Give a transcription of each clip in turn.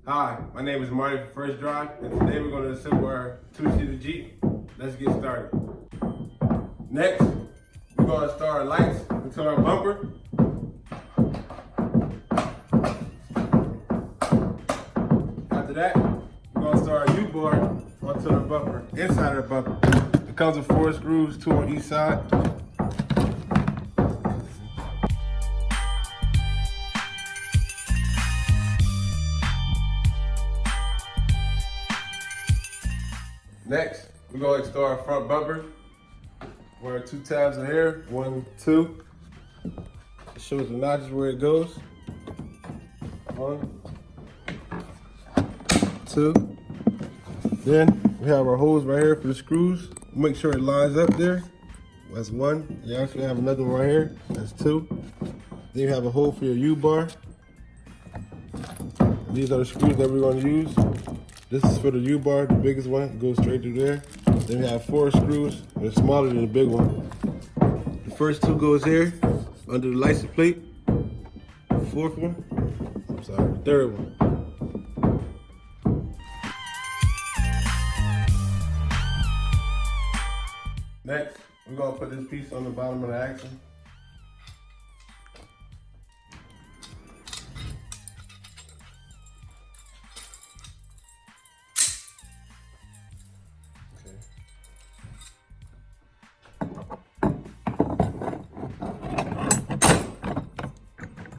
Hi, my name is Marley from First Drive, and today we're going to assemble our two-seater Jeep. Let's get started. Next, we're going to start our lights until our bumper. After that, we're going to start our U-bar onto the bumper, inside of the bumper. It comes with 4 screws, 2 on each side. Next, we're going to install our front bumper. Where 2 tabs are here, 1, 2. It shows the notches where it goes. 1, 2. Then we have our holes right here for the screws. Make sure it lines up there. That's 1. You actually have another one right here. That's 2. Then you have a hole for your U-bar. These are the screws that we're going to use. This is for the U-bar, the biggest one. It goes straight through there. Then we have 4 screws. They're smaller than the big one. The first 2 goes here, under the license plate. The 4th one, I'm sorry, the 3rd one. Next, we're gonna put this piece on the bottom of the axle.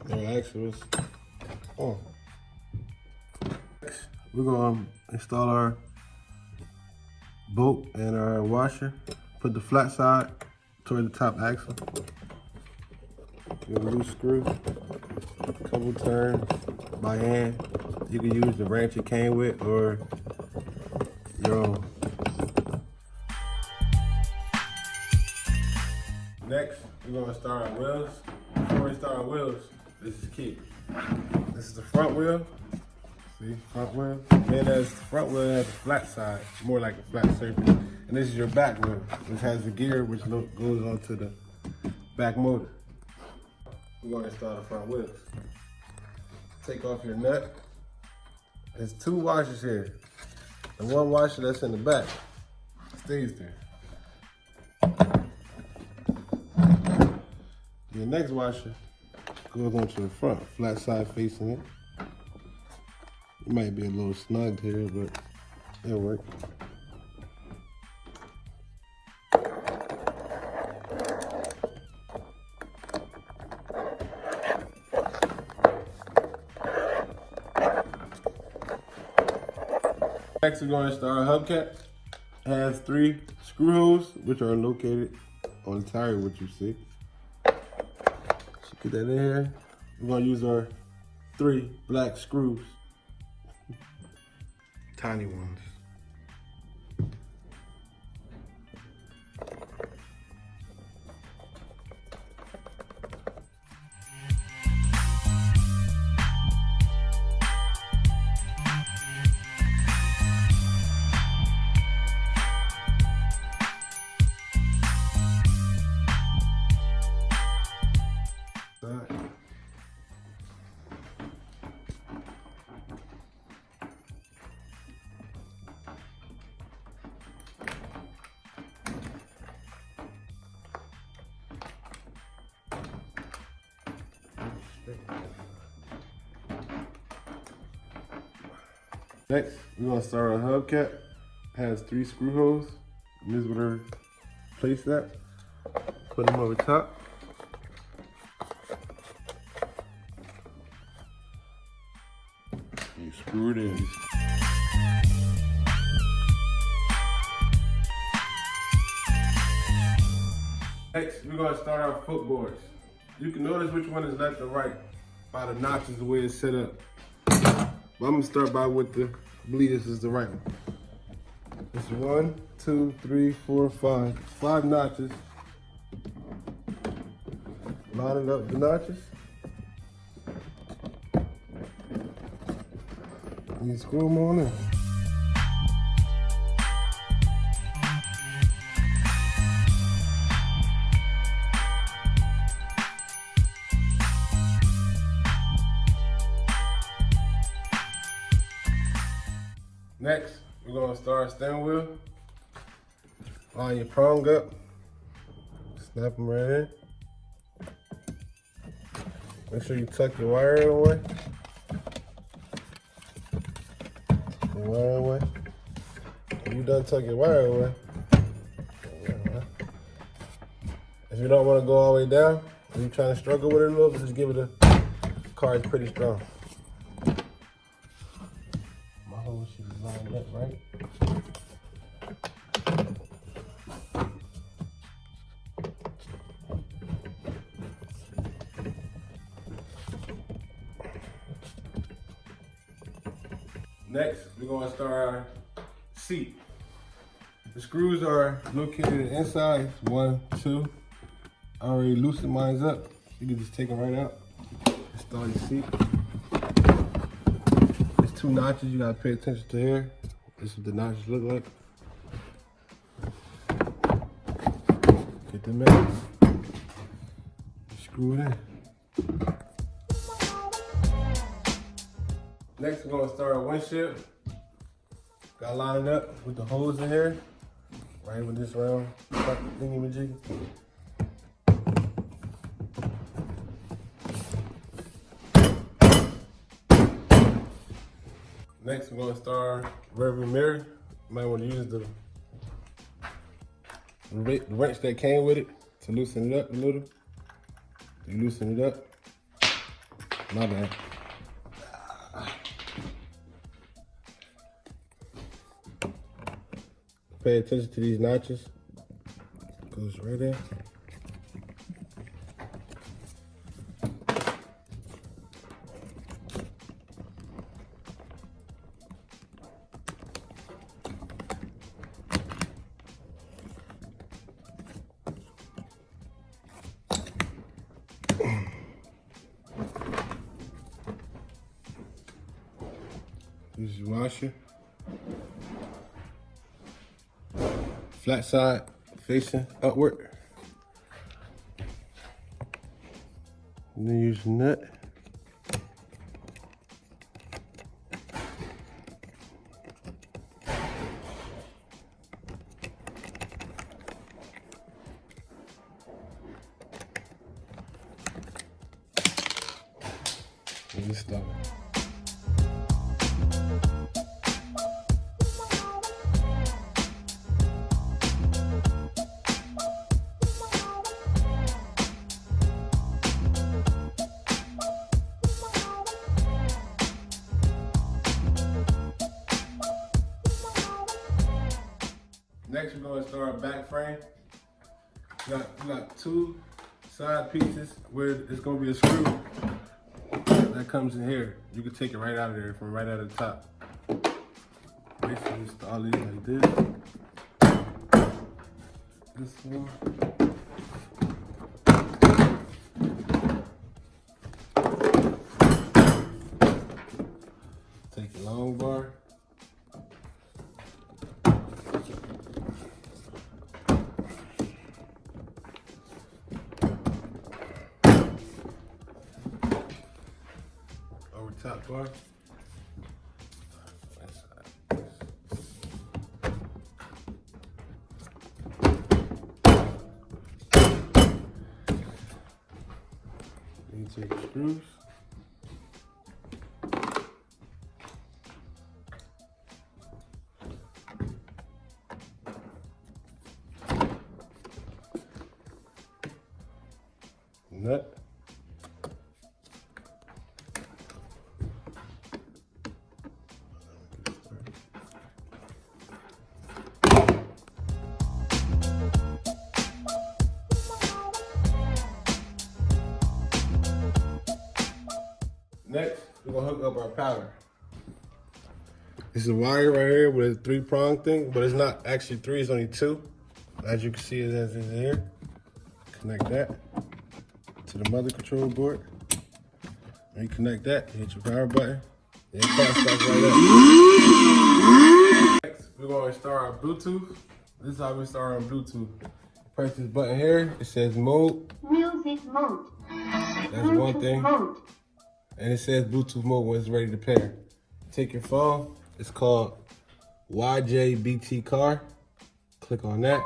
Axle is on. We're gonna install our bolt and our washer. Put the flat side toward the top axle. Get a loose screw. Couple turns by hand. You can use the wrench it came with or your own. Next, we're gonna start our wheels. Before we start our wheels, this is key. This is the front wheel. See, front wheel. Then as the front wheel has a flat side, more like a flat surface. And this is your back wheel, which has the gear which goes onto the back motor. We're going to install the front wheels. Take off your nut. There's 2 washers here. The one washer that's in the back stays there. The next washer goes onto the front, flat side facing it. It might be a little snug here, but it'll work. Next, we're going to start our hubcap. It has 3 screw holes, which are located on the tire, which you see. Get that in here. We're gonna use our 3 black screws. Tiny ones. Next, we're gonna start our hubcap. It has 3 screw holes. And this is where they're placed at. Put them over top. You screw it in. Next, we're gonna start our footboards. You can notice which one is left or right by the notches, the way it's set up. But I'm gonna start by with the, I believe this is the right one. It's 1, 2, 3, 4, 5. 5 notches. Lining up the notches. You screw them on in. Next, we're gonna start steering wheel. Line your prong up. Snap them right in. Make sure you tuck your wire away. Your wire away. When you done tuck your wire away, if you don't want to go all the way down, if you're trying to struggle with it a little bit, just give it a car is pretty strong. My hose should be lined up right. Next, we're going to start our seat. The screws are located inside. 1, 2. I already loosened mine up. You can just take them right out. Install your seat. There's 2 notches you gotta pay attention to here. This is what the notches look like. Get them in. Screw it in. Next, we're gonna start our windshield. Got lined up with the hose in here. Right with this round thingy-majiggy. Next, we're gonna start our rearview mirror. You might want to use the wrench that came with it to loosen it up a little. You loosen it up. My bad. Pay attention to these notches. Goes right in. Use your washer. Flat side facing upward. And then use a nut. And just stop it. Next, we're going to start our back frame. We got 2 side pieces where it's going to be a screw that comes in here. You can take it right out of there from right out of the top. Basically, install these like this. This one. Take a long bar. Top bar. You take the screws. Nut. Next, we're gonna hook up our power. This is a wire right here with a 3-prong thing, but it's not actually 3, it's only 2. As you can see, it is in here. Connect that to the mother control board. And you connect that, you hit your power button, and your car starts right up. Next, we're gonna start our Bluetooth. This is how we start our Bluetooth. Press this button here, it says mode. Music mode. That's Bluetooth one thing. Mode. And it says Bluetooth mode when it's ready to pair. Take your phone, it's called YJBT car. Click on that.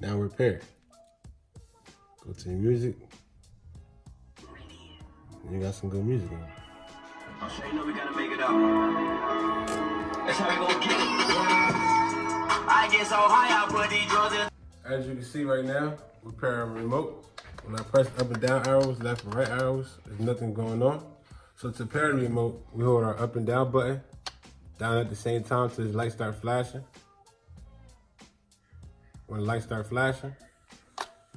Now repair. Go to the music. And you got some good music on. I'll show you know we gotta make it up. That's how we gonna get it. I get so high, I put these drugs in. As you can see right now, we're pairing remote. When I press up and down arrows, left and right arrows, there's nothing going on. So to pair the remote, we hold our up and down button down at the same time till the light start flashing. When the light start flashing,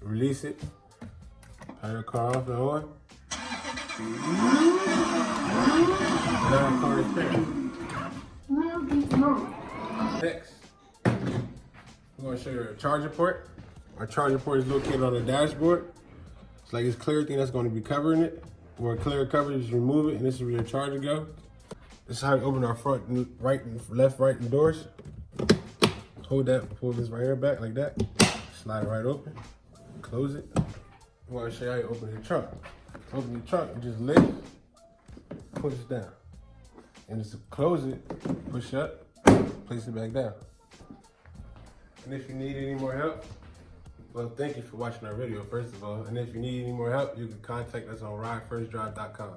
release it, turn the car off and on. Now the car is paired. Next, we're gonna show you our charger port. Our charger port is located on the dashboard. It's like this clear thing that's gonna be covering it. Where clear coverage, just remove it, and this is where your charger go. This is how we open our front, right, left, right, and doors. Hold that, pull this right here back like that. Slide it right open, close it. I wanna show you how you open the trunk. To open the trunk, you just lift, push it down. And just to close it, push up, place it back down. And if you need any more help, well, thank you for watching our video, first of all. And if you need any more help, you can contact us on ridefirstdrive.com.